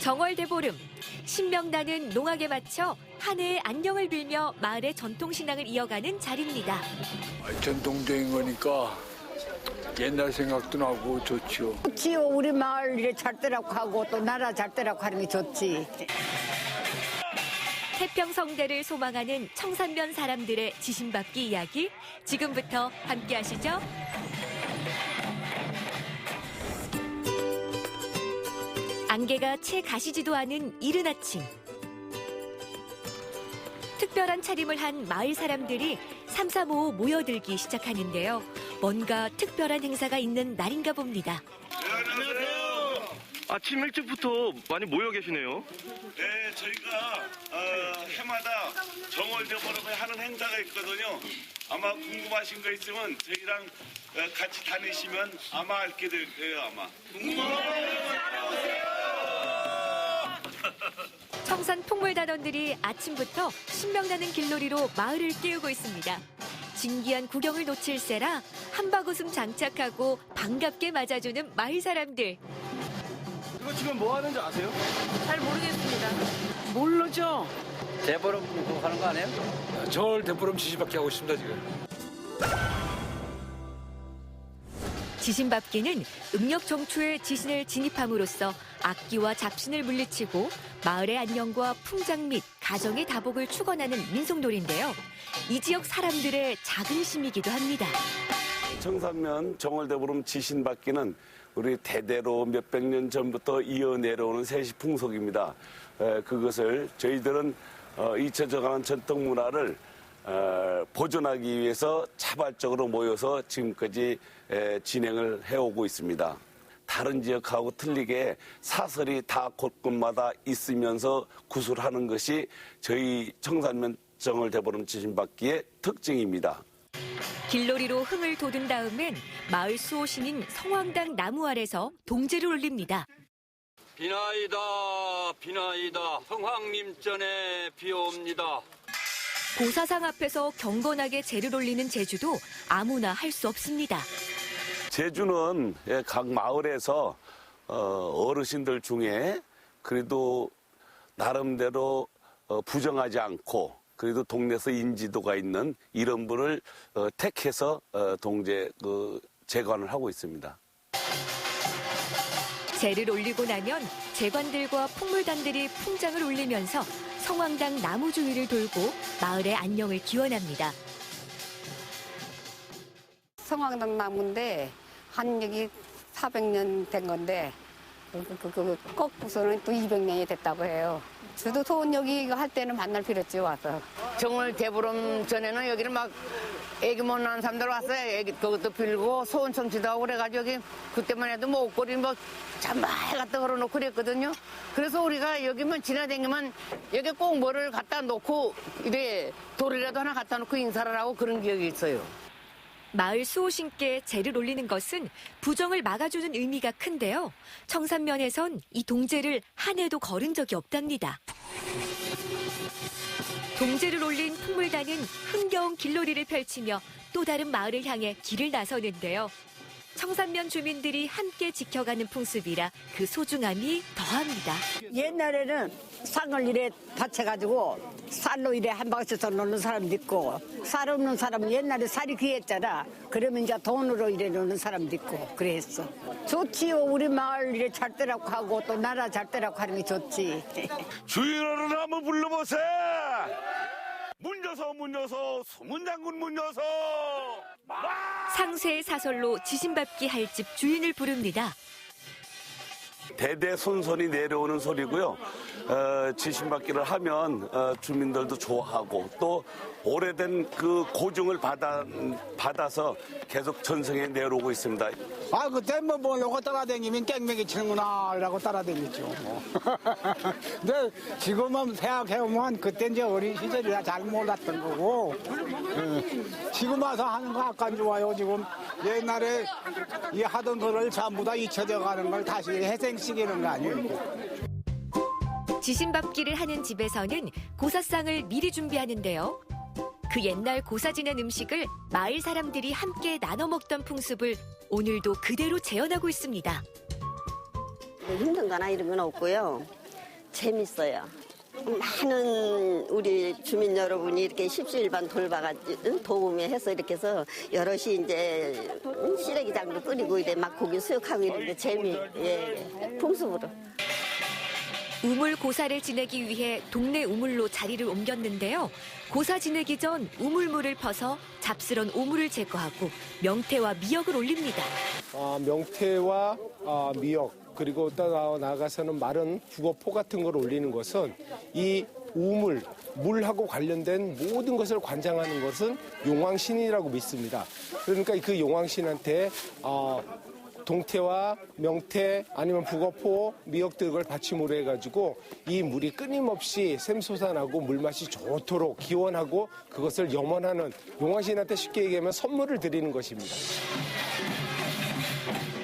정월대보름, 신명나는 농악에 맞춰 한 해의 안녕을 빌며 마을의 전통신앙을 이어가는 자리입니다. 전통적인 거니까 옛날 생각도 나고 좋지요. 좋지요. 우리 마을 이래 잘 되라고 하고 또 나라 잘 되라고 하는 게 좋지. 태평성대를 소망하는 청산면 사람들의 지신받기 이야기 지금부터 함께 하시죠. 안개가 채 가시지도 않은 이른 아침. 특별한 차림을 한 마을 사람들이 삼삼오오 모여들기 시작하는데요. 뭔가 특별한 행사가 있는 날인가 봅니다. 안녕하세요. 아침 일찍부터 많이 모여 계시네요. 네, 저희가 해마다 정월대보름에 하는 행사가 있거든요. 아마 궁금하신 거 있으면 저희랑 같이 다니시면 아마 알게 될 거예요, 아마. 청산 풍물단원들이 아침부터 신명나는 길놀이로 마을을 깨우고 있습니다. 진기한 구경을 놓칠세라 한바구음 장착하고 반갑게 맞아주는 마을 사람들. 이거 지금 뭐 하는지 아세요? 잘 모르겠습니다. 모르죠. 대보름 그거 하는 거 아니에요? 정월 대보름 지시받기 하고 있습니다 지금. 지신밟기는 음력 정초에 지신을 진입함으로써 악기와 잡신을 물리치고 마을의 안녕과 풍장 및 가정의 다복을 축원하는 민속놀이인데요. 이 지역 사람들의 자긍심이기도 합니다. 청산면 정월대보름 지신받기는 우리 대대로 몇백 년 전부터 이어 내려오는 세시 풍속입니다. 그것을 저희들은 잊혀져가는 전통 문화를 보존하기 위해서 자발적으로 모여서 지금까지 진행을 해오고 있습니다. 다른 지역하고 틀리게 사설이 다 곳곳마다 있으면서 구술하는 것이 저희 청산면 정월대보름 지신받기의 특징입니다. 길놀이로 흥을 돋운 다음엔 마을 수호신인 성황당 나무 아래서 동제를 올립니다. 비나이다 비나이다 성황림전에 비옵니다. 고사상 앞에서 경건하게 제를 올리는 제주도 아무나 할 수 없습니다. 제주는 각 마을에서 어르신들 중에 그래도 나름대로 부정하지 않고 그래도 동네에서 인지도가 있는 이런 분을 택해서 동제 재관을 하고 있습니다. 제를 올리고 나면 재관들과 풍물단들이 풍장을 올리면서 성황당 나무 주위를 돌고 마을의 안녕을 기원합니다. 성황당 나무인데 한 여기 400년 된 건데 꺾고서는 또 200년이 됐다고 해요. 저도 소원 여기 이거 할 때는 만날 필요 없지 와서. 정월 대보름 전에는 여기는 막 애기 못 낳은 사람들 왔어요. 애기 그것도 빌고 소원 청취도 하고 그래가지고 여기 그때만 해도 뭐 옷걸이 뭐 잔말 갖다 걸어놓고 그랬거든요. 그래서 우리가 여기만 지나다니면 여기 꼭 뭐를 갖다 놓고 이래 돌이라도 하나 갖다 놓고 인사를 하고 그런 기억이 있어요. 마을 수호신께 제를 올리는 것은 부정을 막아주는 의미가 큰데요. 청산면에선 이 동제를 한 해도 걸은 적이 없답니다. 동제를 올린 풍물단은 흥겨운 길놀이를 펼치며 또 다른 마을을 향해 길을 나서는데요. 청산면 주민들이 함께 지켜가는 풍습이라 그 소중함이 더합니다. 옛날에는 상을 이래 받쳐가지고 쌀로 이래 한 바퀴씩 놓는 사람도 있고 쌀 없는 사람은 옛날에 쌀이 귀했잖아. 그러면 이제 돈으로 이래 놓는 사람도 있고 그랬어. 좋지요. 우리 마을 이래 잘 되라고 하고 또 나라 잘 되라고 하는 게 좋지. 주인어른 한번 불러보세요. 문 여서 소문장군 문 여서. 상세의 사설로 지신밟기 할 집 주인을 부릅니다. 대대손손이 내려오는 소리고요. 지신받기를 하면 주민들도 좋아하고 또 오래된 그 고증을 받아서 계속 전승에 내려오고 있습니다. 아, 그때 뭐 요거 따라다니면 깽매기 치는구나 라고 따라다녔죠. 뭐. 근데 지금은 생각해보면 그때 이제 어린 시절이라 잘 몰랐던 거고 지금 와서 하는 거 아까 좋아요. 지금 옛날에 이 하던 거를 전부 다 잊혀져 가는 걸 다시 회생시키는 거 아니에요. 지신밟기를 하는 집에서는 고사상을 미리 준비하는데요. 그 옛날 고사 지낸 음식을 마을 사람들이 함께 나눠 먹던 풍습을 오늘도 그대로 재현하고 있습니다. 힘든 거나 이런 건 없고요. 재밌어요. 많은 우리 주민 여러분이 이렇게 십시일반 돌봐가지고 도움해서 이렇게 해서 여럿이 이제 시래기장도 끓이고 이래 막 고기 수육하고 이런데 풍습으로. 우물 고사를 지내기 위해 동네 우물로 자리를 옮겼는데요. 고사 지내기 전 우물물을 퍼서 잡스런 오물을 제거하고 명태와 미역을 올립니다. 명태와 미역 그리고 또 나아가서는 마른 북어포 같은 걸 올리는 것은 이 우물, 물하고 관련된 모든 것을 관장하는 것은 용왕신이라고 믿습니다. 그러니까 그 용왕신한테 동태와 명태 아니면 북어포, 미역 등을 받침으로 해가지고 이 물이 끊임없이 샘솟아나고 물맛이 좋도록 기원하고 그것을 염원하는 용왕신한테 쉽게 얘기하면 선물을 드리는 것입니다.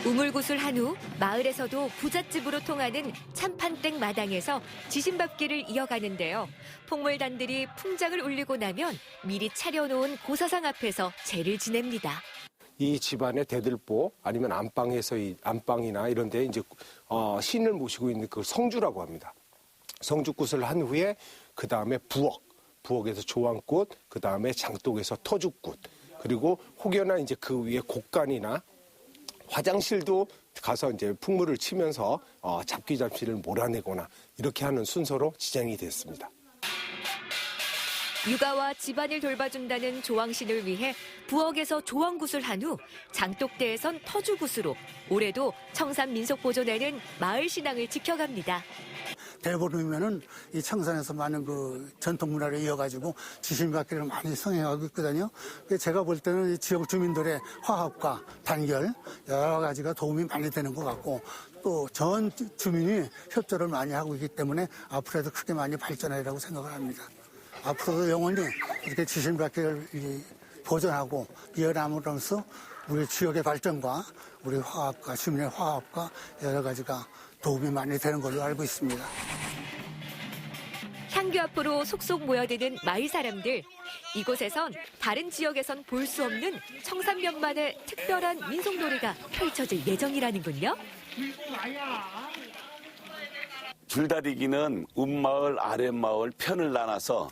우물굿을 한 후 마을에서도 부잣집으로 통하는 참판댁 마당에서 지신밟기를 이어가는데요. 폭물단들이 풍장을 울리고 나면 미리 차려놓은 고사상 앞에서 제를 지냅니다. 이 집안의 대들보 아니면 안방에서 안방이나 이런 데 이제 신을 모시고 있는 그 성주라고 합니다. 성주굿을 한 후에 그 다음에 부엌에서 조안굿, 그 다음에 장독에서 터죽굿, 그리고 혹여나 이제 그 위에 곡간이나 화장실도 가서 이제 풍물을 치면서 잡귀잡시를 몰아내거나 이렇게 하는 순서로 진행이 됐습니다. 육아와 집안을 돌봐준다는 조왕신을 위해 부엌에서 조왕굿을 한 후 장독대에선 터주굿으로 올해도 청산 민속보존회는 마을 신앙을 지켜갑니다. 대보름이면은 이 청산에서 많은 그 전통 문화를 이어가지고 지신받기를 많이 성행하고 있거든요. 제가 볼 때는 이 지역 주민들의 화합과 단결 여러 가지가 도움이 많이 되는 것 같고 또 전 주민이 협조를 많이 하고 있기 때문에 앞으로도 크게 많이 발전하리라고 생각을 합니다. 앞으로도 영원히 이렇게 지신받기를 보존하고 이어남으로써 우리 지역의 발전과 우리 화합과 주민의 화합과 여러 가지가 도움이 많이 되는 걸로 알고 있습니다. 향교 앞으로 속속 모여드는 마을 사람들. 이곳에선 다른 지역에선 볼 수 없는 청산면만의 특별한 민속놀이가 펼쳐질 예정이라는군요. 줄다리기는 윗마을, 아랫마을 편을 나눠서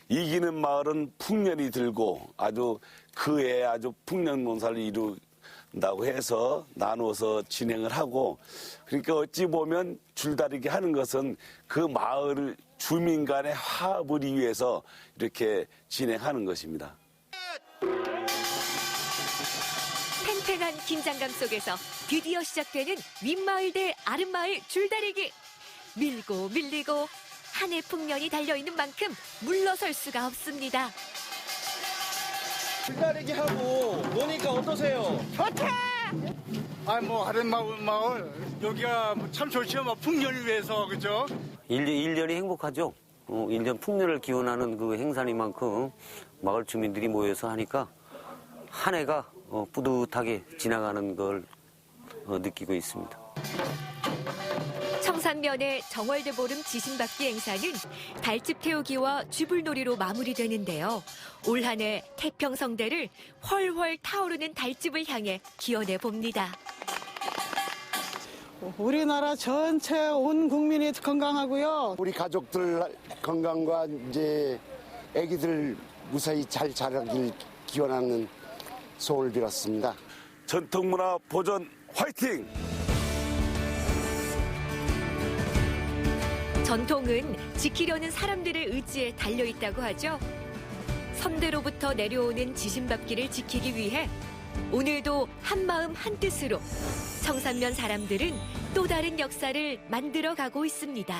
이기는 마을은 풍년이 들고 아주 그해 아주 풍년농사를 이룬다고 해서 나눠서 진행을 하고 그러니까 어찌 보면 줄다리기 하는 것은 그 마을 주민 간의 화합을 위해서 이렇게 진행하는 것입니다. 팽팽한 긴장감 속에서 드디어 시작되는 윗마을 대 아랫마을 줄다리기. 밀고 밀리고 한 해 풍년이 달려있는 만큼 물러설 수가 없습니다. 줄다리기 하고 노니까 어떠세요? 아랫마을 여기가 참 좋죠. 풍년을 위해서 그죠? 1년이 행복하죠. 1년 풍년을 기원하는 그 행사니만큼 마을 주민들이 모여서 하니까 한 해가 뿌듯하게 지나가는 걸 느끼고 있습니다. 청산면의 정월대보름 지신받기 행사는 달집 태우기와 쥐불놀이로 마무리되는데요. 올 한 해 태평성대를 훨훨 타오르는 달집을 향해 기원해 봅니다. 우리나라 전체 온 국민이 건강하고요. 우리 가족들 건강과 이제 아기들 무사히 잘 자라길 기원하는 소원을 빌었습니다. 전통문화 보존 화이팅! 전통은 지키려는 사람들의 의지에 달려있다고 하죠. 선대로부터 내려오는 지신받기를 지키기 위해 오늘도 한마음 한뜻으로 청산면 사람들은 또 다른 역사를 만들어가고 있습니다.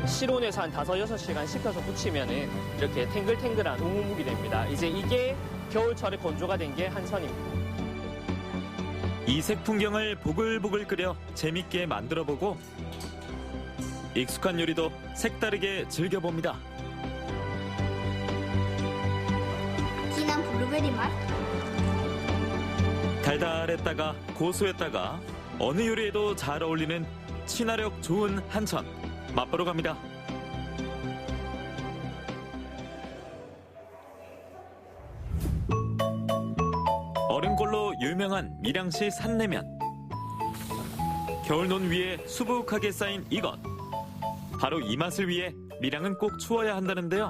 실온에서 한 5-6시간 식혀서 붙이면은 이렇게 탱글탱글한 우무묵이 됩니다. 이제 이게 겨울철에 건조가 된 게 한선입니다. 이색 풍경을 보글보글 끓여 재밌게 만들어보고 익숙한 요리도 색다르게 즐겨봅니다. 진한 블루베리 맛. 달달했다가 고소했다가 어느 요리에도 잘 어울리는 친화력 좋은 한천. 맛보러 갑니다. 어른골로 유명한 밀양시 산내면. 겨울논 위에 수북하게 쌓인 이것. 바로 이 맛을 위해 밀양은 꼭 추워야 한다는데요.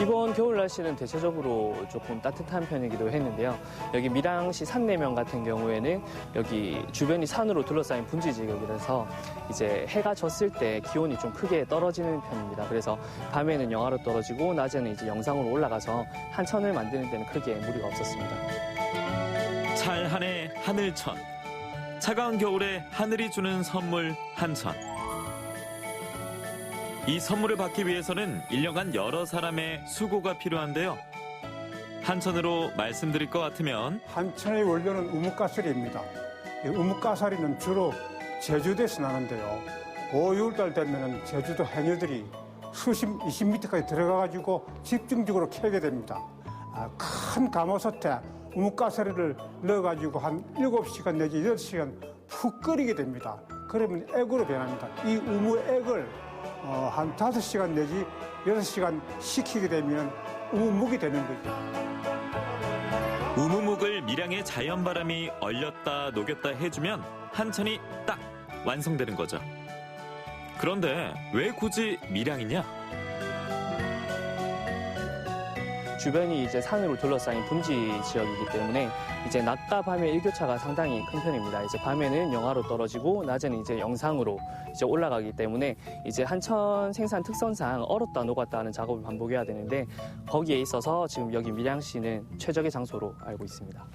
이번 겨울 날씨는 대체적으로 조금 따뜻한 편이기도 했는데요. 여기 밀양시 산내면 같은 경우에는 여기 주변이 산으로 둘러싸인 분지 지역이라서 이제 해가 졌을 때 기온이 좀 크게 떨어지는 편입니다. 그래서 밤에는 영하로 떨어지고 낮에는 이제 영상으로 올라가서 한천을 만드는 데는 크게 무리가 없었습니다. 찰하네 하늘천. 차가운 겨울에 하늘이 주는 선물 한천. 이 선물을 받기 위해서는 1년간 여러 사람의 수고가 필요한데요. 한천으로 말씀드릴 것 같으면 한천의 원료는 우뭇가사리입니다. 이 우뭇가사리는 주로 제주도에서 나는데요. 5, 6월달 되면 제주도 해녀들이 수십, 20m까지 들어가가지고 집중적으로 캐게 됩니다. 큰 가마솥에 우뭇가사리를 넣어가지고 한 7시간 내지 8시간 푹 끓이게 됩니다. 그러면 액으로 변합니다. 이 우무액을 한 5시간 내지 6시간 식히게 되면 우무묵이 되는 거죠. 우무묵을 밀양의 자연바람이 얼렸다 녹였다 해주면 한천이 딱 완성되는 거죠. 그런데 왜 굳이 밀양이냐? 주변이 이제 산으로 둘러싸인 분지 지역이기 때문에 이제 낮과 밤의 일교차가 상당히 큰 편입니다. 이제 밤에는 영하로 떨어지고 낮에는 이제 영상으로 이제 올라가기 때문에 이제 한천 생산 특성상 얼었다 녹았다 하는 작업을 반복해야 되는데 거기에 있어서 지금 여기 밀양시는 최적의 장소로 알고 있습니다.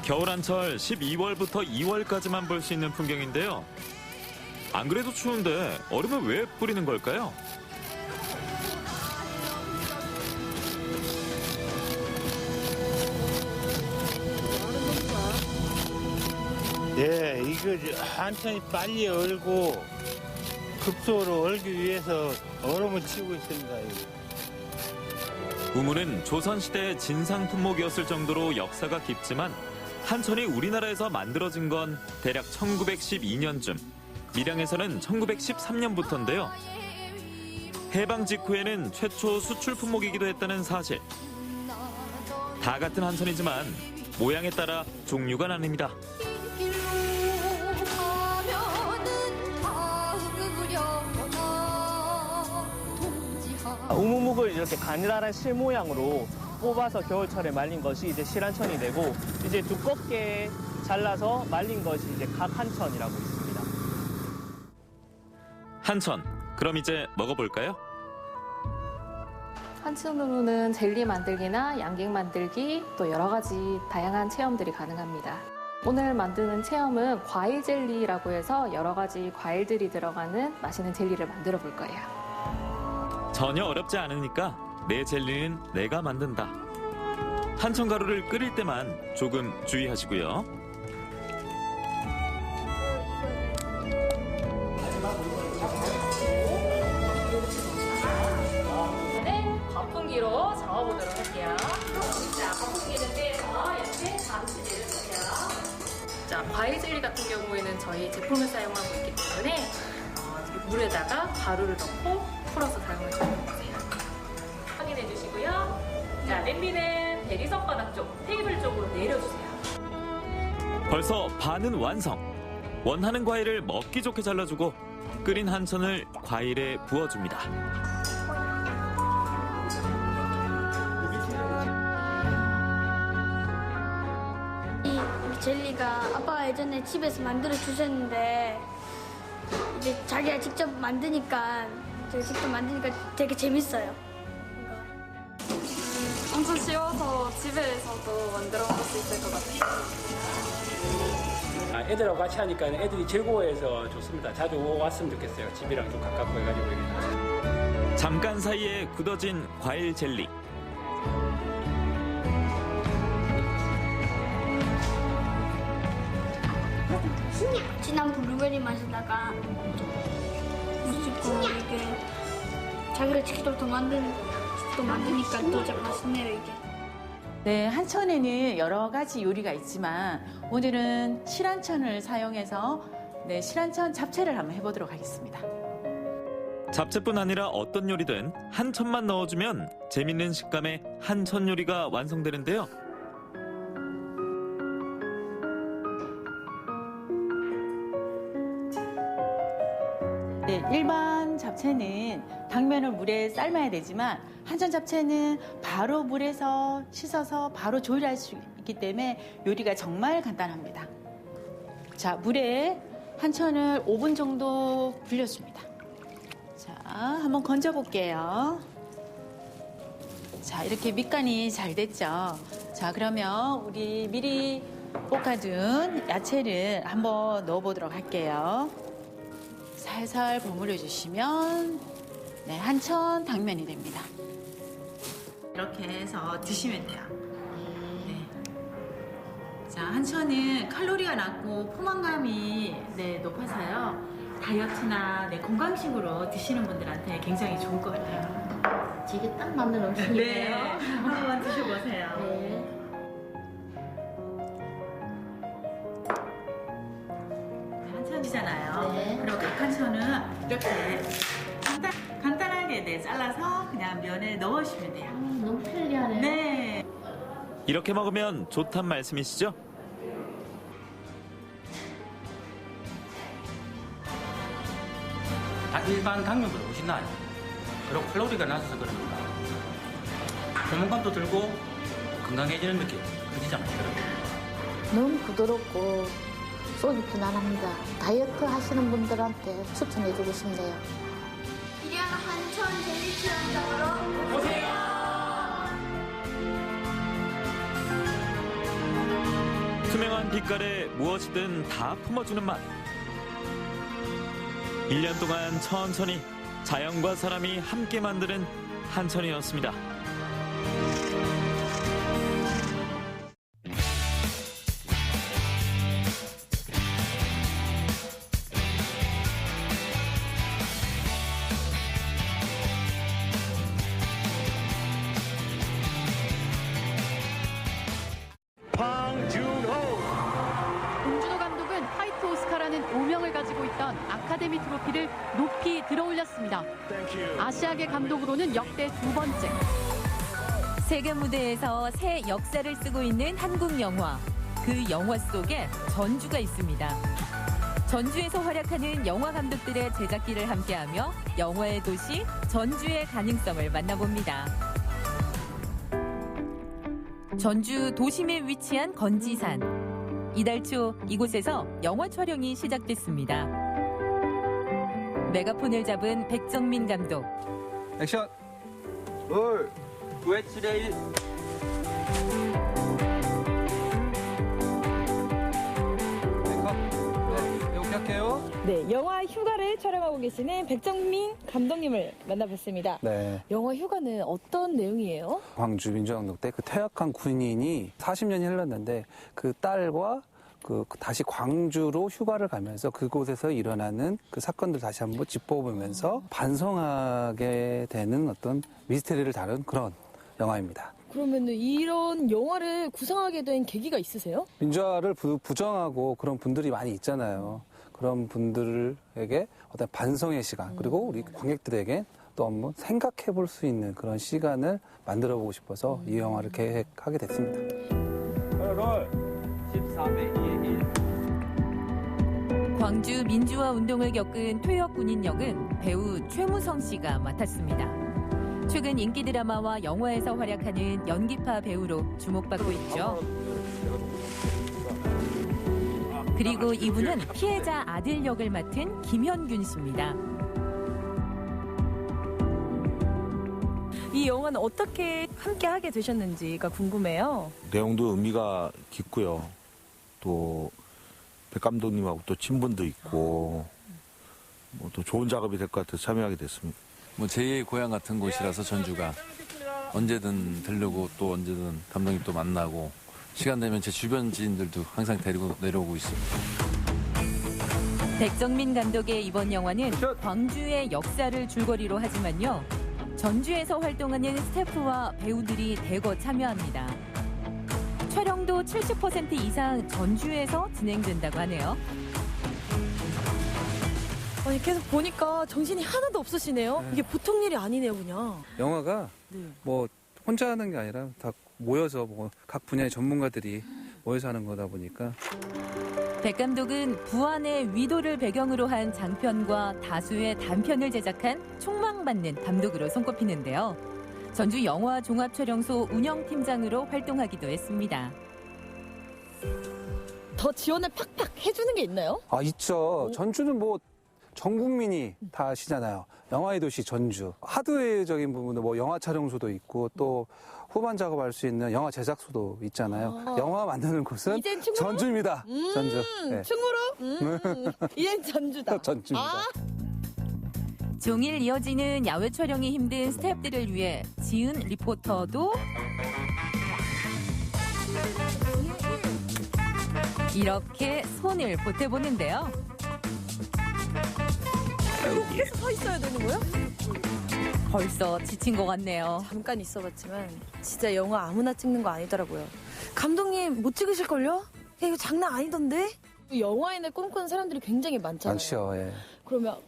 겨울 한철 12월부터 2월까지만 볼 수 있는 풍경인데요. 안 그래도 추운데 얼음을 왜 뿌리는 걸까요? 네, 이거 한천이 빨리 얼고 급속으로 얼기 위해서 얼음을 치고 있습니다. 우무는 조선시대 진상 품목이었을 정도로 역사가 깊지만 한천이 우리나라에서 만들어진 건 대략 1912년쯤, 밀양에서는 1913년부터인데요. 해방 직후에는 최초 수출 품목이기도 했다는 사실. 다 같은 한천이지만 모양에 따라 종류가 나뉩니다. 우무묵을 이렇게 가느다란 실 모양으로 뽑아서 겨울철에 말린 것이 이제 실한천이 되고 이제 두껍게 잘라서 말린 것이 이제 각한천이라고 있습니다. 한천, 그럼 이제 먹어볼까요? 한천으로는 젤리 만들기나 양갱 만들기 또 여러 가지 다양한 체험들이 가능합니다. 오늘 만드는 체험은 과일 젤리라고 해서 여러 가지 과일들이 들어가는 맛있는 젤리를 만들어 볼 거예요. 전혀 어렵지 않으니까 내 젤리는 내가 만든다. 한천 가루를 끓일 때만 조금 주의하시고요. 이제는 거품기로 저어보도록 할게요. 자, 거품기를 떼서 이렇게 가루jel리를 주세요. 자, 과일 젤리 같은 경우에는 저희 제품을 사용하고 있기 때문에 물에다가 가루를 넣고 풀어서 사용해 주시면 되세요. 확인해 주시고요. 자, 냄비는 대리석 바닥 쪽, 테이블 쪽으로 내려주세요. 벌써 반은 완성. 원하는 과일을 먹기 좋게 잘라주고 끓인 한천을 과일에 부어줍니다. 이 젤리가 아빠가 예전에 집에서 만들어 주셨는데 이제 자기가 직접 만드니까 되게 재밌어요. 엄청 쉬워서 집에서도 만들어 볼 수 있을 것 같아요. 애들하고 같이 하니까 애들이 즐거워해서 좋습니다. 자주 왔으면 좋겠어요. 집이랑 좀 가깝고 해가지고. 잠깐 사이에 굳어진 과일 젤리. 진한 블루베리 맛에다가 무스고 이게 자기를 직접 더 만든 또 만드니까 더 맛있네요, 이게. 네, 한천에는 여러 가지 요리가 있지만 오늘은 실한천을 사용해서 실한천 잡채를 한번 해보도록 하겠습니다. 잡채뿐 아니라 어떤 요리든 한천만 넣어주면 재밌는 식감의 한천 요리가 완성되는데요. 네, 일반 잡채는 당면을 물에 삶아야 되지만 한천 잡채는 바로 물에서 씻어서 바로 조리할 수 있기 때문에 요리가 정말 간단합니다. 자, 물에 한천을 5분 정도 불려줍니다. 자, 한번 건져 볼게요. 자, 이렇게 밑간이 잘 됐죠? 자, 그러면 우리 미리 볶아둔 야채를 한번 넣어보도록 할게요. 살살 버무려 주시면 한천 당면이 됩니다. 이렇게 해서 드시면 돼요. 네. 자, 한천은 칼로리가 낮고 포만감이 높아서요. 다이어트나 건강식으로 드시는 분들한테 굉장히 좋을 것 같아요. 되게 딱 맞는 음식이네요. 네, 한번 드셔보세요. 네. 한천이잖아요. 네. 그리고 한천은 이렇게 간단하게 잘라서 그냥 면에 넣으시면 돼요. 너무 편리하네요. 네. 이렇게 먹으면 좋단 말씀이시죠? 일반 당면보다 훨씬 나아요. 그리고 칼로리가 낮아서 그러니까 포만감도 들고 건강해지는 느낌 그러시잖아요. 너무 부드럽고 속이 편안합니다. 다이어트 하시는 분들한테 추천해주고 싶네요. 일양 한천 젤리 체험장으로 오세요. 투명한 빛깔에 무엇이든 다 품어주는 맛. 1년 동안 천천히 자연과 사람이 함께 만드는 한천이었습니다. 봉준호 감독은 화이트 오스카라는 오명을 가지고 있던 아카데미 트로피를 높이 들어올렸습니다. 아시아계 감독으로는 역대 2번째. 세계 무대에서 새 역사를 쓰고 있는 한국 영화. 그 영화 속에 전주가 있습니다. 전주에서 활약하는 영화 감독들의 제작기를 함께하며 영화의 도시 전주의 가능성을 만나봅니다. 전주 도심에 위치한 건지산. 이달 초 이곳에서 영화 촬영이 시작됐습니다. 메가폰을 잡은 백정민 감독. 액션. 롤. 9회 1. 네, 영화 휴가를 촬영하고 계시는 백정민 감독님을 만나봤습니다. 네. 영화 휴가는 어떤 내용이에요? 광주 민주항독 때 그 퇴학한 군인이 40년이 흘렀는데 그 딸과 다시 광주로 휴가를 가면서 그곳에서 일어나는 그 사건들 다시 한번 짚어보면서 반성하게 되는 어떤 미스테리를 다룬 그런 영화입니다. 그러면 이런 영화를 구성하게 된 계기가 있으세요? 민주화를 부정하고 그런 분들이 많이 있잖아요. 그런 분들에게 어떤 반성의 시간, 그리고 우리 관객들에게 또 한번 생각해 볼 수 있는 그런 시간을 만들어 보고 싶어서 이 영화를 계획하게 됐습니다. 롤. 13회 2회 1. 광주 민주화 운동을 겪은 퇴역 군인 역은 배우 최무성 씨가 맡았습니다. 최근 인기 드라마와 영화에서 활약하는 연기파 배우로 주목받고 있죠. 그리고 이분은 피해자 아들 역을 맡은 김현균 씨입니다. 이 영화는 어떻게 함께 하게 되셨는지가 궁금해요. 내용도 의미가 깊고요. 또 백 감독님하고 또 친분도 있고 또 좋은 작업이 될 것 같아서 참여하게 됐습니다. 제2의 고향 같은 곳이라서 전주가 언제든 들르고 또 언제든 감독님 또 만나고 시간 되면 제 주변 지인들도 항상 데리고 내려오고 있습니다. 백정민 감독의 이번 영화는 광주의 역사를 줄거리로 하지만요. 전주에서 활동하는 스태프와 배우들이 대거 참여합니다. 촬영도 70% 이상 전주에서 진행된다고 하네요. 아니 계속 보니까 정신이 하나도 없으시네요. 이게 보통 일이 아니네요, 그냥. 영화가 뭐 혼자 하는 게 아니라 다 모여서 뭐 각 분야의 전문가들이 모여서 하는 거다 보니까. 백 감독은 부안의 위도를 배경으로 한 장편과 다수의 단편을 제작한 촉망받는 감독으로 손꼽히는데요. 전주 영화 종합촬영소 운영팀장으로 활동하기도 했습니다. 더 지원을 팍팍 해주는 게 있나요? 아, 있죠. 전주는 뭐 전 국민이 다 아시잖아요. 영화의 도시 전주. 하드웨어적인 부분도 뭐 영화 촬영소도 있고 또 후반 작업할 수 있는 영화 제작소도 있잖아요. 영화 만드는 곳은 전주입니다. 전주. 네. 충무로? 이젠 전주다. 전주입니다. 종일 이어지는 야외 촬영이 힘든 스태프들을 위해 지은 리포터도 이렇게 손을 보태보는데요. 이렇게 계속 서 있어야 되는 거예요? 벌써 지친 것 같네요. 잠깐 있어봤지만 진짜 영화 아무나 찍는 거 아니더라고요. 감독님 못 찍으실걸요? 야, 이거 장난 아니던데? 영화인을 꿈꾸는 사람들이 굉장히 많잖아요. 많죠. 예. 그러면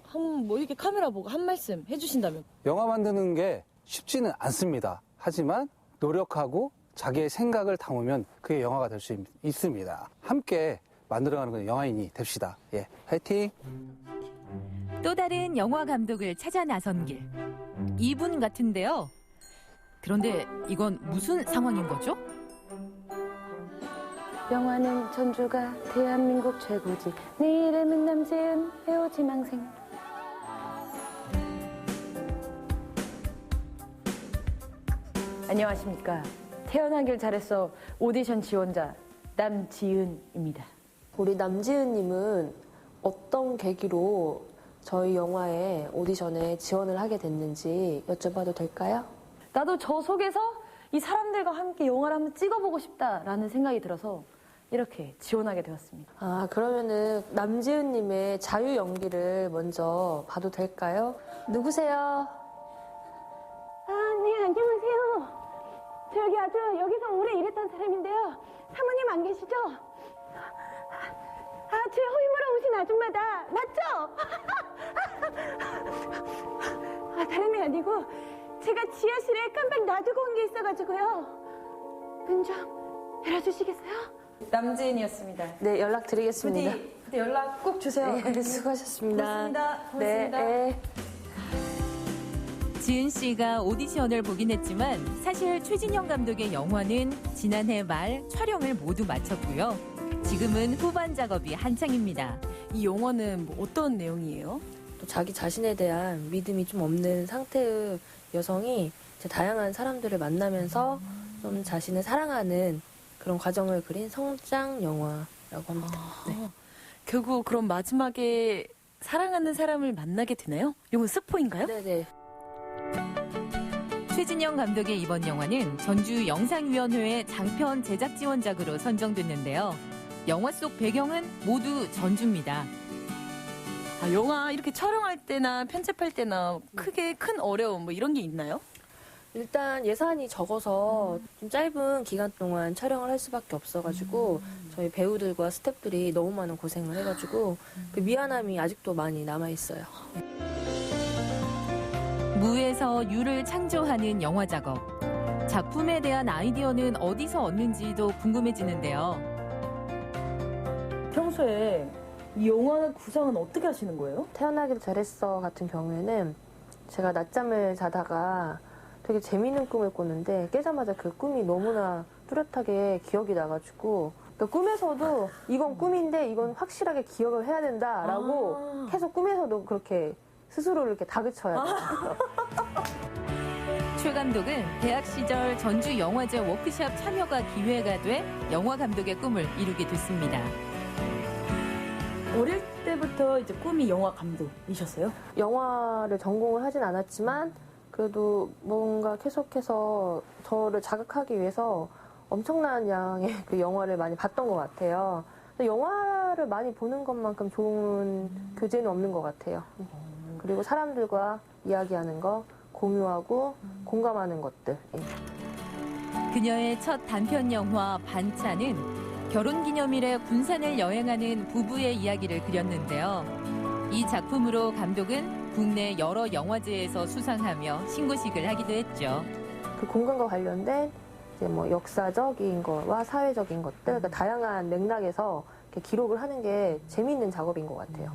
뭐 이렇게 카메라 보고 한 말씀 해주신다면? 영화 만드는 게 쉽지는 않습니다. 하지만 노력하고 자기의 생각을 담으면 그게 영화가 될 수 있습니다. 함께 만들어가는 건 영화인이 됩시다. 예, 화이팅! 또 다른 영화 감독을 찾아 나선 길. 이분 같은데요. 그런데 이건 무슨 상황인 거죠? 영화는 전주가 대한민국 최고지. 내 이름은 남지은 배우 지망생. 안녕하십니까. 태어나길 잘했어 오디션 지원자 남지은입니다. 우리 남지은님은 어떤 계기로 저희 영화에 오디션에 지원을 하게 됐는지 여쭤봐도 될까요? 나도 저 속에서 이 사람들과 함께 영화를 한번 찍어보고 싶다라는 생각이 들어서 이렇게 지원하게 되었습니다. 아, 그러면은 남지은님의 자유 연기를 먼저 봐도 될까요? 누구세요? 네, 안녕하세요. 저 여기 아주 여기서 오래 일했던 사람인데요. 사모님 안 계시죠? 제 호위무로 오신 아줌마다 맞죠? 다름이 아니고 제가 지하실에 깜빡 놔두고 온 게 있어가지고요. 문 좀 열어주시겠어요? 남지은이었습니다. 네, 연락드리겠습니다. 부디 연락 꼭 주세요. 네, 수고하셨습니다. 고맙습니다. 고맙습니다. 네. 지은 씨가 오디션을 보긴 했지만 사실 최진영 감독의 영화는 지난해 말 촬영을 모두 마쳤고요. 지금은 후반 작업이 한창입니다. 이 영화는 뭐 어떤 내용이에요? 또 자기 자신에 대한 믿음이 좀 없는 상태의 여성이 이제 다양한 사람들을 만나면서 좀 자신을 사랑하는 그런 과정을 그린 성장 영화라고 합니다. 네. 결국 그럼 마지막에 사랑하는 사람을 만나게 되나요? 이건 스포인가요? 네네. 최진영 감독의 이번 영화는 전주 영상위원회의 장편 제작 지원작으로 선정됐는데요. 영화 속 배경은 모두 전주입니다. 영화 이렇게 촬영할 때나 편집할 때나 크게 큰 어려움 뭐 이런 게 있나요? 일단 예산이 적어서 좀 짧은 기간 동안 촬영을 할 수밖에 없어가지고 저희 배우들과 스태프들이 너무 많은 고생을 해가지고 그 미안함이 아직도 많이 남아있어요. 무에서 유를 창조하는 영화 작업. 작품에 대한 아이디어는 어디서 얻는지도 궁금해지는데요. 평소에 이 영화 구상은 어떻게 하시는 거예요? 태어나길 잘했어 같은 경우에는 제가 낮잠을 자다가 되게 재미있는 꿈을 꿨는데 깨자마자 그 꿈이 너무나 뚜렷하게 기억이 나가지고 그러니까 꿈에서도 이건 꿈인데 이건 확실하게 기억을 해야 된다라고 계속 꿈에서도 그렇게 스스로를 이렇게 다그쳐야 돼요. 최 감독은 대학 시절 전주 영화제 워크숍 참여가 기회가 돼 영화 감독의 꿈을 이루게 됐습니다. 어릴 때부터 이제 꿈이 영화 감독이셨어요? 영화를 전공을 하진 않았지만 그래도 뭔가 계속해서 저를 자극하기 위해서 엄청난 양의 그 영화를 많이 봤던 것 같아요. 영화를 많이 보는 것만큼 좋은 교재는 없는 것 같아요. 그리고 사람들과 이야기하는 거, 공유하고 공감하는 것들. 그녀의 첫 단편 영화 반차는 결혼기념일에 군산을 여행하는 부부의 이야기를 그렸는데요. 이 작품으로 감독은 국내 여러 영화제에서 수상하며 신고식을 하기도 했죠. 그 공간과 관련된 이제 뭐 역사적인 거와 사회적인 것들, 그러니까 다양한 맥락에서 이렇게 기록을 하는 게 재미있는 작업인 것 같아요.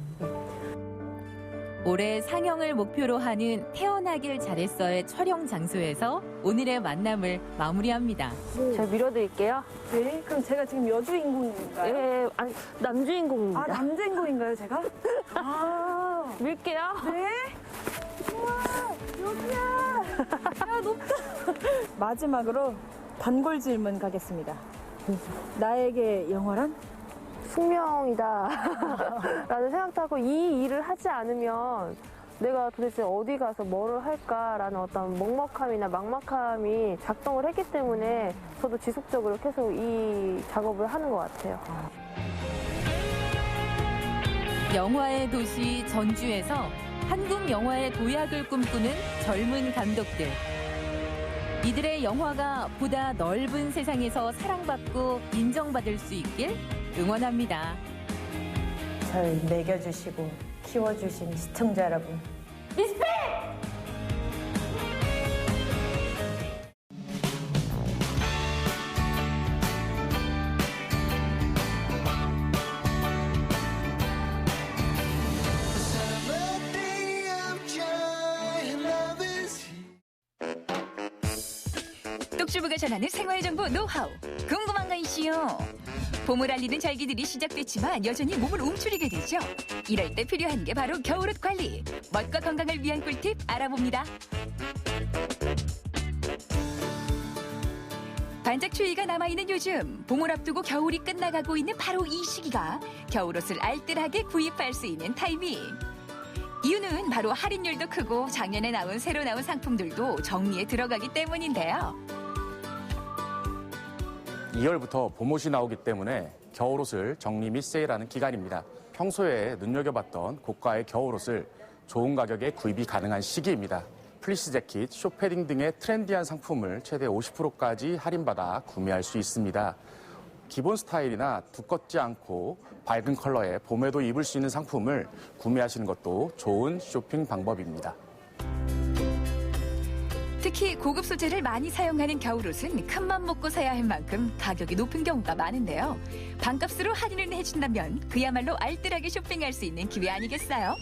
올해 상영을 목표로 하는 태어나길 잘했어의 촬영 장소에서 오늘의 만남을 마무리합니다. 제가 밀어드릴게요. 네, 그럼 제가 지금 여주인공인가요? 네, 아니 남주인공입니다. 아, 남주인공인가요, 제가? 아, 밀게요. 네. 우와, 여기야. 야, 높다. 마지막으로 단골 질문 가겠습니다. 나에게 영화란? 숙명이다 라는 생각도 하고 이 일을 하지 않으면 내가 도대체 어디 가서 뭐를 할까라는 어떤 먹먹함이나 막막함이 작동을 했기 때문에 저도 지속적으로 계속 이 작업을 하는 것 같아요. 영화의 도시 전주에서 한국 영화의 도약을 꿈꾸는 젊은 감독들. 이들의 영화가 보다 넓은 세상에서 사랑받고 인정받을 수 있길 응원합니다. 절 먹여주시고 키워주신 시청자 여러분, 리스펙! 똑주부가 전하는 생활정보 노하우 궁금한 거 이시요. 봄을 알리는 절기들이 시작됐지만 여전히 몸을 움츠리게 되죠. 이럴 때 필요한 게 바로 겨울옷 관리. 멋과 건강을 위한 꿀팁 알아봅니다. 반짝 추위가 남아있는 요즘 봄을 앞두고 겨울이 끝나가고 있는 바로 이 시기가 겨울옷을 알뜰하게 구입할 수 있는 타이밍. 이유는 바로 할인율도 크고 작년에 나온 새로 나온 상품들도 정리에 들어가기 때문인데요. 2월부터 봄옷이 나오기 때문에 겨울옷을 정리 및 세일하는 기간입니다. 평소에 눈여겨봤던 고가의 겨울옷을 좋은 가격에 구입이 가능한 시기입니다. 플리스 재킷, 쇼패딩 등의 트렌디한 상품을 최대 50%까지 할인받아 구매할 수 있습니다. 기본 스타일이나 두껍지 않고 밝은 컬러의 봄에도 입을 수 있는 상품을 구매하시는 것도 좋은 쇼핑 방법입니다. 특히 고급 소재를 많이 사용하는 겨울옷은 큰맘 먹고 사야 할 만큼 가격이 높은 경우가 많은데요. 반값으로 할인을 해준다면 그야말로 알뜰하게 쇼핑할 수 있는 기회 아니겠어요?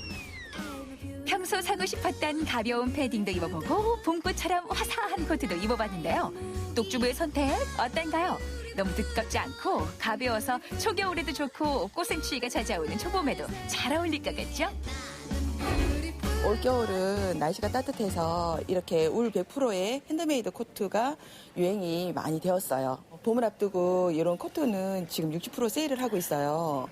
평소 사고 싶었던 가벼운 패딩도 입어보고 봄꽃처럼 화사한 코트도 입어봤는데요. 똑주부의 선택 어떤가요? 너무 두껍지 않고 가벼워서 초겨울에도 좋고 꽃생추위가 찾아오는 초봄에도 잘 어울릴 것 같죠? 올겨울은 날씨가 따뜻해서 이렇게 울 100%의 핸드메이드 코트가 유행이 많이 되었어요. 봄을 앞두고 이런 코트는 지금 60% 세일을 하고 있어요.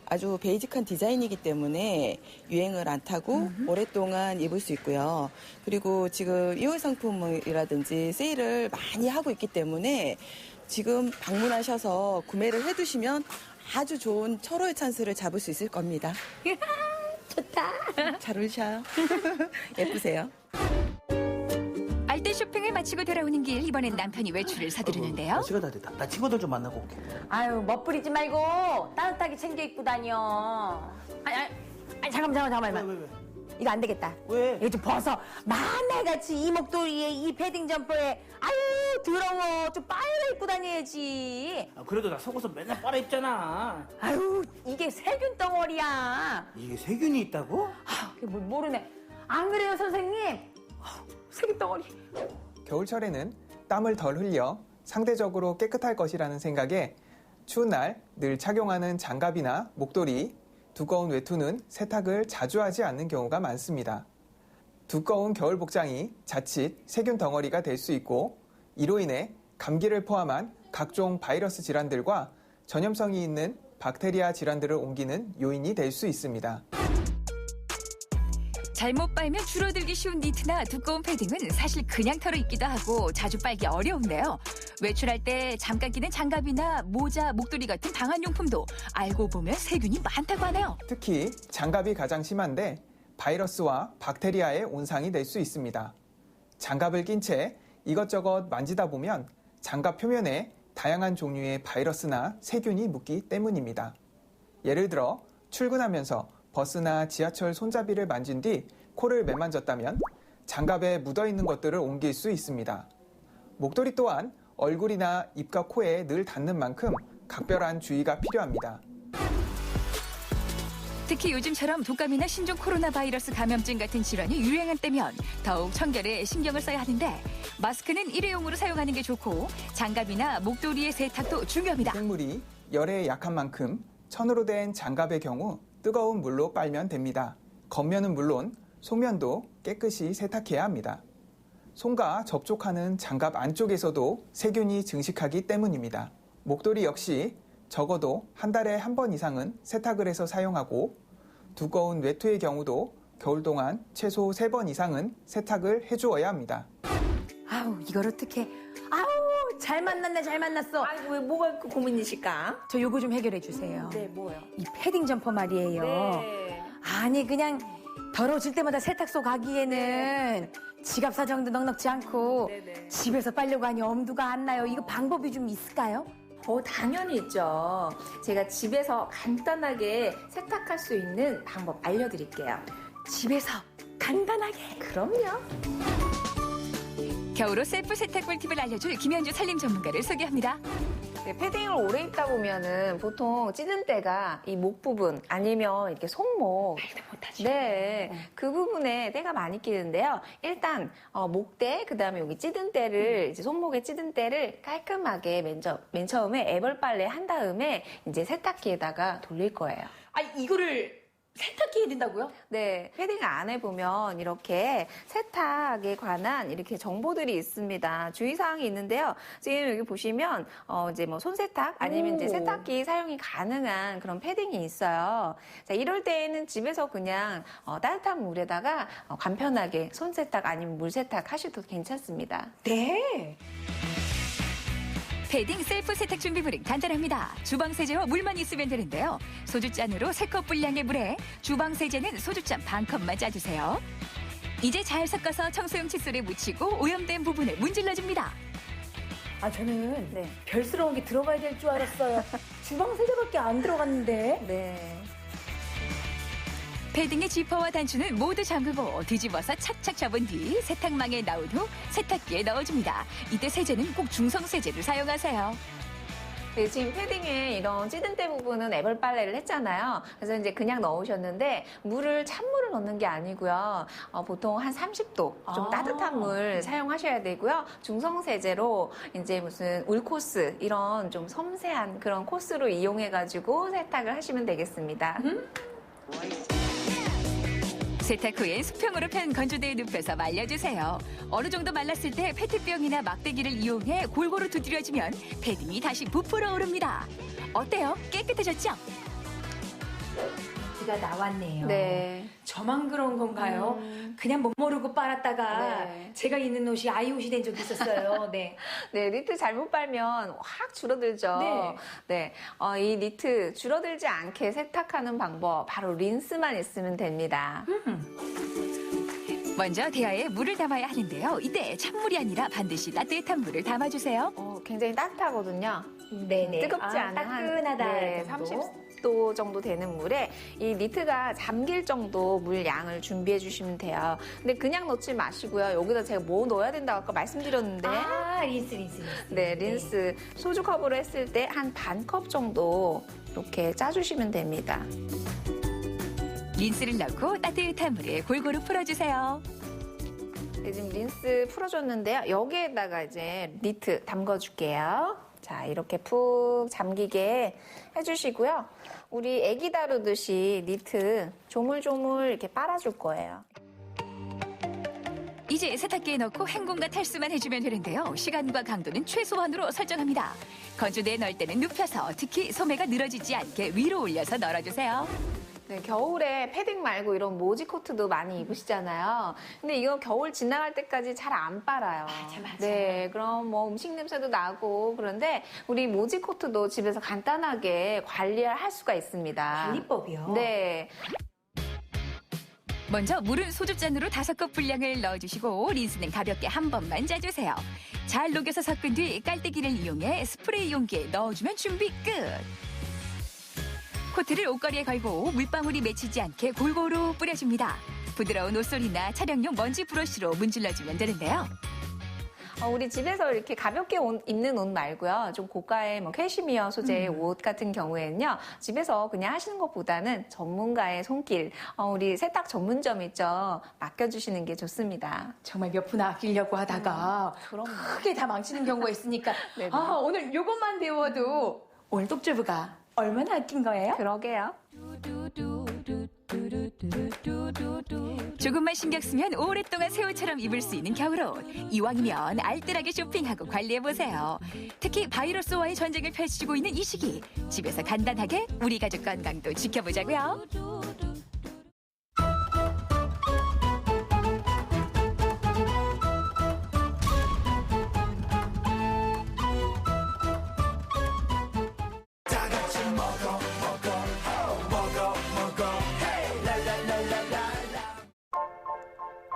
아주 베이직한 디자인이기 때문에 유행을 안 타고 오랫동안 입을 수 있고요. 그리고 지금 2월 상품이라든지 세일을 많이 하고 있기 때문에 지금 방문하셔서 구매를 해두시면 아주 좋은 철호의 찬스를 잡을 수 있을 겁니다. 좋다. 잘 어울리셔요. 예쁘세요. 알뜰 쇼핑을 마치고 돌아오는 길 이번엔 남편이 외출을 서두르는데요. 시간 다 됐다. 나 친구들 좀 만나고 올게. 아유, 멋부리지 말고 따뜻하게 챙겨 입고 다녀. 아니 잠깐만. 왜? 이거 안 되겠다. 왜? 이거 좀 벗어. 마늘같이 이 목도리에 이 패딩 점퍼에 아유 더러워. 좀 빨리 입고 다녀야지. 그래도 나 속옷은 맨날 빨아 입잖아. 아유 이게 세균 덩어리야. 이게 세균이 있다고? 그게 뭘 모르네. 안 그래요 선생님? 세균 덩어리. 겨울철에는 땀을 덜 흘려 상대적으로 깨끗할 것이라는 생각에 추운 날 늘 착용하는 장갑이나 목도리, 두꺼운 외투는 세탁을 자주 하지 않는 경우가 많습니다. 두꺼운 겨울 복장이 자칫 세균 덩어리가 될 수 있고 이로 인해 감기를 포함한 각종 바이러스 질환들과 전염성이 있는 박테리아 질환들을 옮기는 요인이 될 수 있습니다. 잘못 빨면 줄어들기 쉬운 니트나 두꺼운 패딩은 사실 그냥 털어 입기도 하고 자주 빨기 어려운데요. 외출할 때 잠깐 끼는 장갑이나 모자, 목도리 같은 방한용품도 알고 보면 세균이 많다고 하네요. 특히 장갑이 가장 심한데 바이러스와 박테리아의 온상이 될 수 있습니다. 장갑을 낀 채 이것저것 만지다 보면 장갑 표면에 다양한 종류의 바이러스나 세균이 묻기 때문입니다. 예를 들어 출근하면서 버스나 지하철 손잡이를 만진 뒤 코를 매만졌다면 장갑에 묻어있는 것들을 옮길 수 있습니다. 목도리 또한 얼굴이나 입과 코에 늘 닿는 만큼 각별한 주의가 필요합니다. 특히 요즘처럼 독감이나 신종 코로나 바이러스 감염증 같은 질환이 유행한 때면 더욱 청결에 신경을 써야 하는데 마스크는 일회용으로 사용하는 게 좋고 장갑이나 목도리의 세탁도 중요합니다. 생물이 열에 약한 만큼 천으로 된 장갑의 경우 뜨거운 물로 빨면 됩니다. 겉면은 물론 속면도 깨끗이 세탁해야 합니다. 손과 접촉하는 장갑 안쪽에서도 세균이 증식하기 때문입니다. 목도리 역시 적어도 한 달에 한 번 이상은 세탁을 해서 사용하고 두꺼운 외투의 경우도 겨울 동안 최소 3번 이상은 세탁을 해주어야 합니다. 아우, 이걸 어떻게. 아우, 잘 만났네, 잘 만났어. 아이고, 왜 뭐가 고민이실까? 저 요거 좀 해결해 주세요. 네, 뭐요? 이 패딩 점퍼 말이에요. 네. 아니, 그냥 더러워질 때마다 세탁소 가기에는 지갑 사정도 넉넉지 않고 집에서 빨려고 하니 엄두가 안 나요. 이거 방법이 좀 있을까요? 당연히 있죠. 제가 집에서 간단하게 세탁할 수 있는 방법 알려드릴게요. 집에서 간단하게? 그럼요. 겨울옷 셀프 세탁 꿀팁을 알려줄 김현주 살림 전문가를 소개합니다. 네, 패딩을 오래 입다 보면은 보통 찌든 때가 이 목 부분 아니면 이렇게 손목. 네, 그 부분에 때가 많이 끼는데요. 일단 목대, 그다음에 여기 찌든 때를 이제 손목에 찌든 때를 깔끔하게 맨 처음에 애벌빨래 한 다음에 이제 세탁기에다가 돌릴 거예요. 아, 이거를 세탁기에 된다고요? 네, 패딩 안에 보면 이렇게 세탁에 관한 이렇게 정보들이 있습니다. 주의사항이 있는데요. 지금 여기 보시면 이제 뭐 손세탁 아니면 이제 세탁기 사용이 가능한 그런 패딩이 있어요. 자, 이럴 때에는 집에서 그냥 따뜻한 물에다가 간편하게 손세탁 아니면 물세탁 하셔도 괜찮습니다. 네. 패딩 셀프 세탁 준비물은 간단합니다. 주방 세제와 물만 있으면 되는데요. 소주잔으로 3컵 분량의 물에 주방 세제는 소주잔 반컵만 짜주세요. 이제 잘 섞어서 청소용 칫솔에 묻히고 오염된 부분을 문질러줍니다. 아, 저는 별스러운 게 들어가야 될 줄 알았어요. 주방 세제밖에 안 들어갔는데. 네. 패딩의 지퍼와 단추는 모두 잠그고 뒤집어서 착착 접은 뒤 세탁망에 나온 후 세탁기에 넣어줍니다. 이때 세제는 꼭 중성세제를 사용하세요. 네, 지금 패딩에 이런 찌든 때 부분은 애벌빨래를 했잖아요. 그래서 이제 그냥 넣으셨는데 찬물을 넣는 게 아니고요. 보통 한 30도 좀 따뜻한 물 사용하셔야 되고요. 중성세제로 이제 무슨 울코스 이런 좀 섬세한 그런 코스로 이용해가지고 세탁을 하시면 되겠습니다. 세탁 후엔 수평으로 편 건조대에 눕혀서 말려주세요. 어느 정도 말랐을 때 페트병이나 막대기를 이용해 골고루 두드려주면 패딩이 다시 부풀어 오릅니다. 어때요? 깨끗해졌죠? 비가 나왔네요. 네. 저만 그런 건가요? 그냥 못 모르고 빨았다가 제가 입는 옷이 아이 옷이 된 적이 있었어요. 네. 네, 니트 잘못 빨면 확 줄어들죠. 네. 이 니트 줄어들지 않게 세탁하는 방법 바로 린스만 있으면 됩니다. 먼저 대야에 물을 담아야 하는데요. 이때 찬물이 아니라 반드시 따뜻한 물을 담아주세요. 굉장히 따뜻하거든요. 네네. 뜨겁지 않은 따끈하다. 한 30도 정도 되는 물에 이 니트가 잠길 정도 물 양을 준비해 주시면 돼요. 근데 그냥 넣지 마시고요. 여기다 제가 뭐 넣어야 된다고 아까 말씀드렸는데. 린스. 네, 린스. 소주 컵으로 했을 때 한 반컵 정도 이렇게 짜주시면 됩니다. 린스를 넣고 따뜻한 물에 골고루 풀어주세요. 네, 지금 린스 풀어줬는데요. 여기에다가 이제 니트 담궈줄게요. 자, 이렇게 푹 잠기게 해주시고요. 우리 애기 다루듯이 니트 조물조물 이렇게 빨아줄 거예요. 이제 세탁기에 넣고 헹굼과 탈수만 해주면 되는데요. 시간과 강도는 최소한으로 설정합니다. 건조대에 넣을 때는 눕혀서 특히 소매가 늘어지지 않게 위로 올려서 널어주세요. 네, 겨울에 패딩 말고 이런 모지 코트도 많이 입으시잖아요. 근데 이거 겨울 지나갈 때까지 잘 안 빨아요. 맞아. 네, 그럼 뭐 음식 냄새도 나고 그런데 우리 모지 코트도 집에서 간단하게 관리할 수가 있습니다. 관리법이요? 네. 먼저 물은 소주잔으로 5컵 분량을 넣어주시고 린스는 가볍게 한 번만 짜주세요. 잘 녹여서 섞은 뒤 깔때기를 이용해 스프레이 용기에 넣어주면 준비 끝. 코트를 옷걸이에 걸고 물방울이 맺히지 않게 골고루 뿌려줍니다. 부드러운 옷소리나 촬영용 먼지 브러쉬로 문질러주면 되는데요. 우리 집에서 이렇게 가볍게 입는 옷 말고요. 좀 고가의 캐시미어 소재의 옷 같은 경우에는요. 집에서 그냥 하시는 것보다는 전문가의 손길, 우리 세탁 전문점 있죠. 맡겨주시는 게 좋습니다. 정말 몇 푼 아끼려고 하다가 크게 다 망치는 경우가 있으니까 오늘 요것만 배워도 오늘 똑주부가 얼마나 아낀 거예요? 그러게요. 조금만 신경 쓰면 오랫동안 새 옷처럼 입을 수 있는 겨울옷. 이왕이면 알뜰하게 쇼핑하고 관리해보세요. 특히 바이러스와의 전쟁을 펼치고 있는 이 시기, 집에서 간단하게 우리 가족 건강도 지켜보자고요.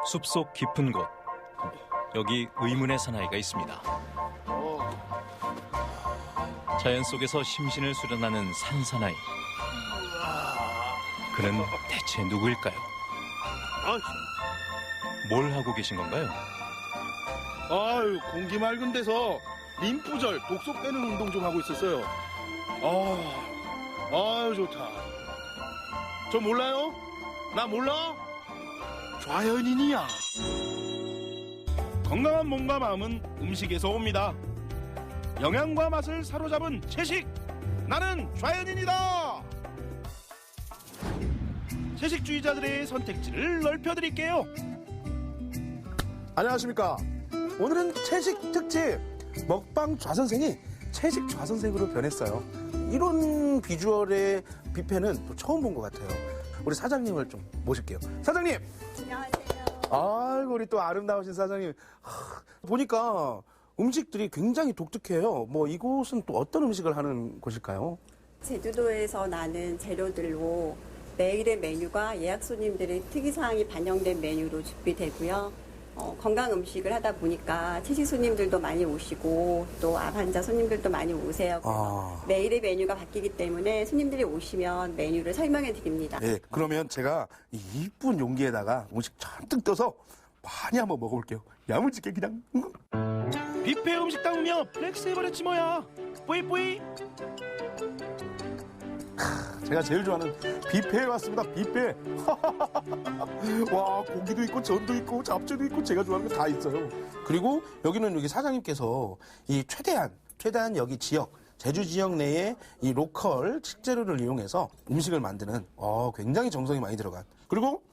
숲속 깊은 곳, 여기 의문의 사나이가 있습니다. 자연 속에서 심신을 수련하는 산사나이. 그는 대체 누구일까요? 뭘 하고 계신 건가요? 아유, 공기 맑은 데서 림프절 독소 빼는 운동 좀 하고 있었어요. 아유, 좋다. 저 몰라요? 나 몰라? 좌연인이야. 건강한 몸과 마음은 음식에서 옵니다. 영양과 맛을 사로잡은 채식, 나는 좌연인이다. 채식주의자들의 선택지를 넓혀드릴게요. 안녕하십니까. 오늘은 채식 특집, 먹방 좌선생이 채식 좌선생으로 변했어요. 이런 비주얼의 뷔페는 또 처음 본 것 같아요. 우리 사장님을 좀 모실게요. 사장님! 안녕하세요. 아이고, 우리 또 아름다우신 사장님. 보니까 음식들이 굉장히 독특해요. 이곳은 또 어떤 음식을 하는 곳일까요? 제주도에서 나는 재료들로 매일의 메뉴가 예약 손님들의 특이사항이 반영된 메뉴로 준비되고요. 건강 음식을 하다 보니까 채식 손님들도 많이 오시고 또 암 환자 손님들도 많이 오세요. 매일의 메뉴가 바뀌기 때문에 손님들이 오시면 메뉴를 설명해 드립니다. 네, 그러면 제가 이 이쁜 용기에다가 음식 잔뜩 떠서 많이 한번 먹어볼게요. 야무지게 그냥. 뷔페 음식 담으며 플렉스 해버렸지 뭐야. 뿌이뿌이. 제가 제일 좋아하는 뷔페에 왔습니다. 뷔페. 와, 고기도 있고 전도 있고 잡채도 있고 제가 좋아하는 거 다 있어요. 그리고 여기는 여기 사장님께서 이 최대한 여기 지역, 제주 지역 내에 이 로컬 식재료를 이용해서 음식을 만드는 굉장히 정성이 많이 들어간. 그리고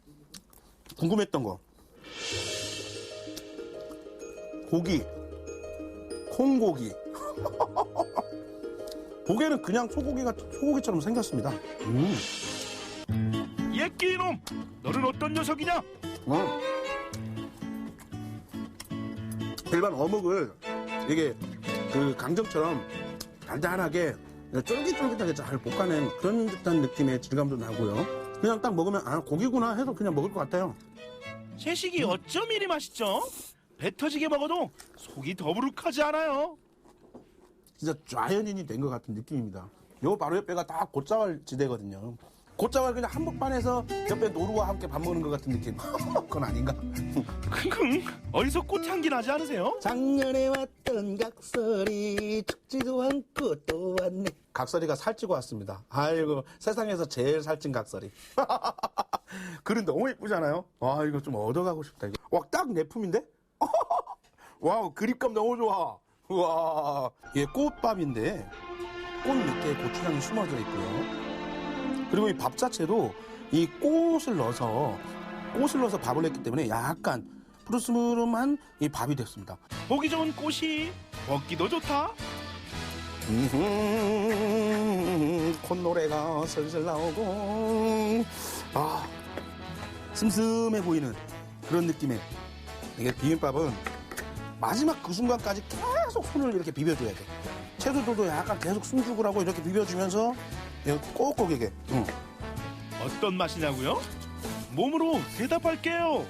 궁금했던 거. 고기, 콩고기. 고개는 그냥 소고기처럼 생겼습니다. 예끼 이놈! 너는 어떤 녀석이냐? 일반 어묵을 이게 그 강정처럼 단단하게 쫄깃쫄깃하게 잘 볶아낸 그런 듯한 느낌의 질감도 나고요. 그냥 딱 먹으면 고기구나 해서 그냥 먹을 것 같아요. 채식이 어쩜 이리 맛있죠? 배 터지게 먹어도 속이 더부룩하지 않아요. 진짜 좌연인이 된 것 같은 느낌입니다. 요 바로 옆에가 다 곶자왈 지대거든요. 곶자왈 그냥 한복판에서 옆에 노루와 함께 밥 먹는 것 같은 느낌. 그건 아닌가? 킁킁. 어디서 꽃향기 나지 않으세요? 작년에 왔던 각설이 죽지도 않고 또 왔네. 각설이가 살찌고 왔습니다. 아이고, 세상에서 제일 살찐 각설이. 글은 너무 예쁘잖아요. 와, 이거 좀 얻어가고 싶다. 이거. 와, 딱 내 품인데? 와우, 그립감 너무 좋아. 우와, 이게 꽃밥인데 꽃 밑에 고추장이 숨어져 있고요. 그리고 이 밥 자체도 이 꽃을 넣어서 밥을 했기 때문에 약간 푸르스무름한 이 밥이 됐습니다. 보기 좋은 꽃이 먹기도 좋다. 콧노래가 슬슬 나오고 슴슴해 보이는 그런 느낌의 이게 비빔밥은 마지막 그 순간까지 계속 손을 이렇게 비벼줘야 돼. 채소들도 약간 계속 숨죽으라고 이렇게 비벼주면서 꼭꼭 이게. 어떤 맛이냐고요? 몸으로 대답할게요.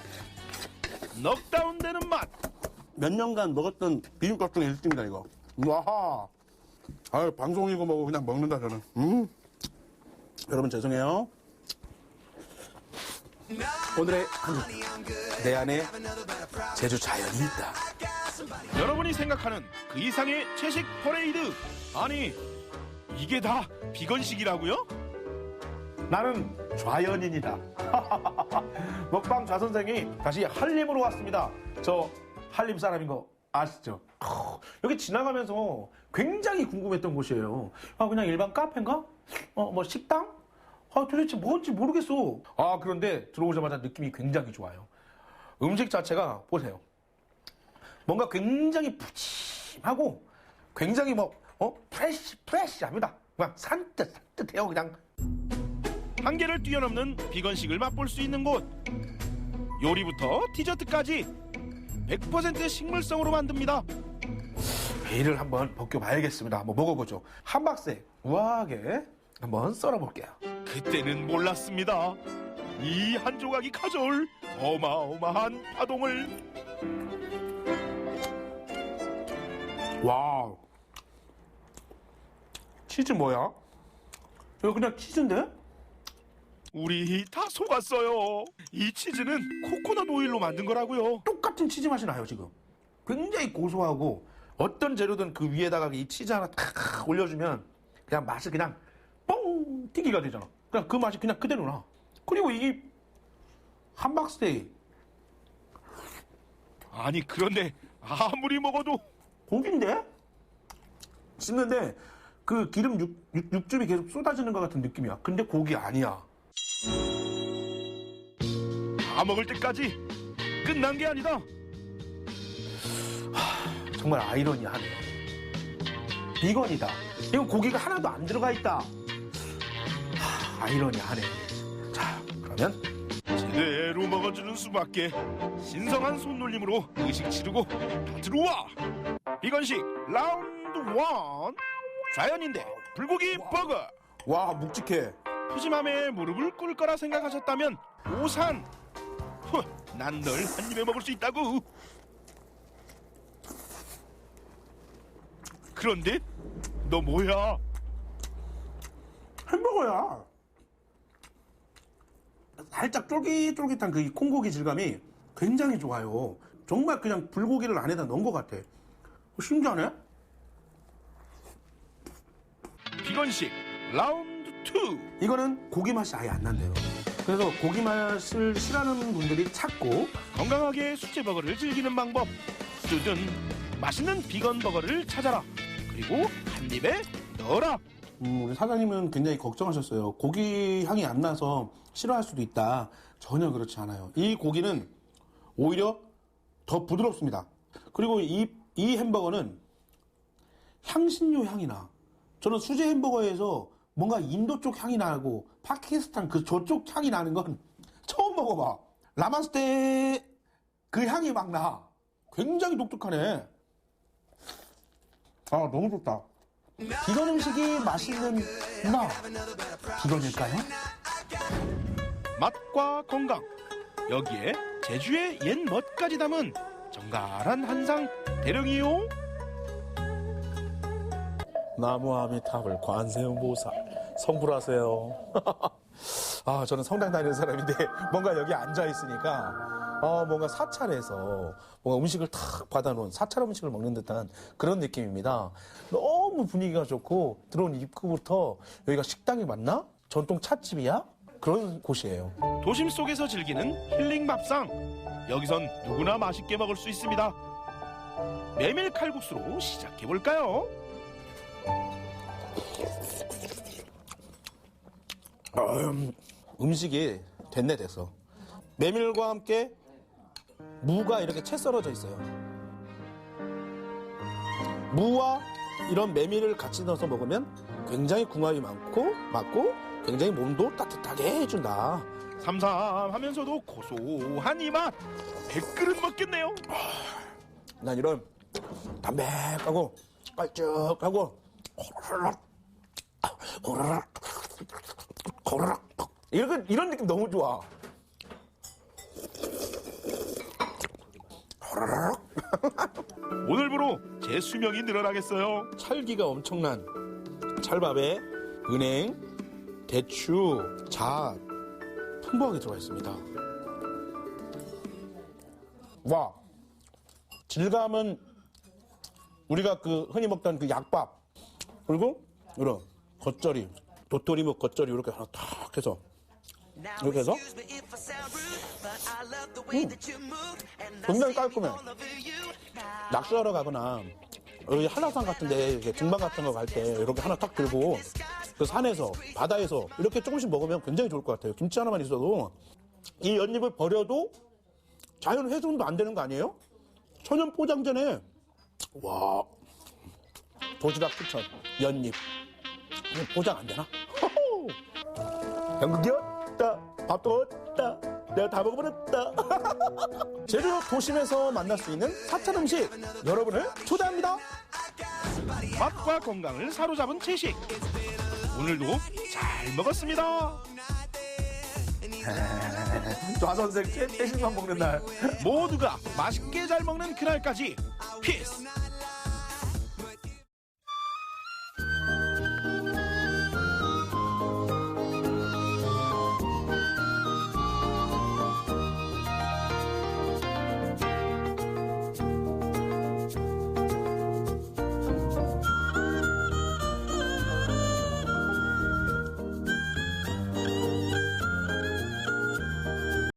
넉다운 되는 맛. 몇 년간 먹었던 비빔밥 중에 1등이다 이거. 와. 아, 방송이고 뭐고 그냥 먹는다 저는. 여러분 죄송해요. 오늘의 한입. 내 안에 제주 자연이 있다. 여러분이 생각하는 그 이상의 채식 퍼레이드. 아니, 이게 다 비건식이라고요? 나는 좌연인이다. 먹방 좌선생이 다시 한림으로 왔습니다. 저 한림 사람인 거 아시죠? 여기 지나가면서 굉장히 궁금했던 곳이에요. 그냥 일반 카페인가? 뭐 식당? 도대체 뭔지 모르겠어. 그런데 들어오자마자 느낌이 굉장히 좋아요. 음식 자체가 보세요. 뭔가 굉장히 푸짐하고 굉장히 프레시합니다. 그냥 산뜻해요, 그냥. 한계를 뛰어넘는 비건식을 맛볼 수 있는 곳. 요리부터 디저트까지 100% 식물성으로 만듭니다. 회를 한번 벗겨봐야겠습니다. 한번 먹어보죠. 함박새 우아하게 한번 썰어볼게요. 그때는 몰랐습니다. 이 한 조각이 가져올 어마어마한 파동을. 와, 치즈 뭐야? 이거 그냥 치즈인데? 우리 다 속았어요. 이 치즈는 코코넛 오일로 만든 거라고요. 똑같은 치즈 맛이 나요, 지금. 굉장히 고소하고 어떤 재료든 그 위에다가 이 치즈 하나 탁 올려주면 그냥 맛이 그냥 뻥 튀기가 되잖아. 그냥 그 맛이 그냥 그대로 나. 그리고 이 함박스테이. 아니, 그런데 아무리 먹어도 고기인데? 씹는데 그 기름 육즙이 계속 쏟아지는 것 같은 느낌이야. 근데 고기 아니야. 다 먹을 때까지 끝난 게 아니다. 정말 아이러니하네. 비건이다. 이건 고기가 하나도 안 들어가 있다. 아이러니하네. 자, 그러면 제대로 먹어주는 수밖에. 신성한 손놀림으로 의식 치르고 다 들어와. 비건식 라운드 1. 자연인데 불고기 버거. 와, 묵직해. 푸짐함에 무릎을 꿇을 거라 생각하셨다면 오산. 난 널 한 입에 먹을 수 있다고. 그런데 너 뭐야? 햄버거야. 살짝 쫄깃쫄깃한 그 콩고기 질감이 굉장히 좋아요. 정말 그냥 불고기를 안에다 넣은 것 같아. 신기하네. 비건식 라운드 2. 이거는 고기 맛이 아예 안 난대요. 그래서 고기 맛을 싫어하는 분들이 찾고 건강하게 수제버거를 즐기는 방법. 쓰든 맛있는 비건 버거를 찾아라. 그리고 한 입에 넣어라. 우리 사장님은 굉장히 걱정하셨어요. 고기 향이 안 나서 싫어할 수도 있다. 전혀 그렇지 않아요. 이 고기는 오히려 더 부드럽습니다. 그리고 이 햄버거는 향신료 향이 나. 저는 수제 햄버거에서 뭔가 인도 쪽 향이 나고 파키스탄 저쪽 향이 나는 건 처음 먹어봐. 라마스테 그 향이 막 나. 굉장히 독특하네. 너무 좋다. 비건 음식이 맛있는 나 비건일까요? 맛과 건강, 여기에 제주의 옛 멋까지 담은 정갈한 한상 대령이요. 나무아미타불 관세음보살 성불하세요. 저는 성당 다니는 사람인데 뭔가 여기 앉아 있으니까 뭔가 사찰에서 뭔가 음식을 탁 받아놓은 사찰 음식을 먹는 듯한 그런 느낌입니다. 너무 분위기가 좋고 들어온 입구부터 여기가 식당이 맞나? 전통 찻집이야? 그런 곳이에요. 도심 속에서 즐기는 힐링 밥상. 여기선 누구나 맛있게 먹을 수 있습니다. 메밀 칼국수로 시작해볼까요? 음식이 됐네 됐어. 메밀과 함께 무가 이렇게 채 썰어져 있어요. 무와 이런 메밀을 같이 넣어서 먹으면 굉장히 궁합이 맞고 굉장히 몸도 따뜻하게 해준다. 삼삼하면서도 고소한 이 맛. 100그릇 먹겠네요. 난 이런 담백하고 깔끔하고 호로록 이런 느낌 너무 좋아. 오늘부로 제 수명이 늘어나겠어요. 찰기가 엄청난 찰밥에 은행, 대추, 잣 풍부하게 들어가 있습니다. 와, 질감은 우리가 그 흔히 먹던 그 약밥, 그리고 이런 겉절이, 도토리묵 겉절이 이렇게 하나 탁 해서 이렇게 해서 굉장히 깔끔해. 낚시하러 가거나 여기 한라산 같은데 이렇게 등반 같은 거 갈 때 이렇게 하나 딱 들고 그 산에서 바다에서 이렇게 조금씩 먹으면 굉장히 좋을 것 같아요. 김치 하나만 있어도 이 연잎을 버려도 자연 훼손도 안 되는 거 아니에요? 천연 포장전에 와 도시락 추천 연잎 포장 안 되나? 연극이 없다, 밥도 없다, 내가 다 먹어버렸다. 제주 도심에서 만날 수 있는 사찰 음식 여러분을 초대합니다. 맛과 건강을 사로잡은 채식. 오늘도 잘 먹었습니다. 좌선생 채식만 먹는 날. 모두가 맛있게 잘 먹는 그날까지 피스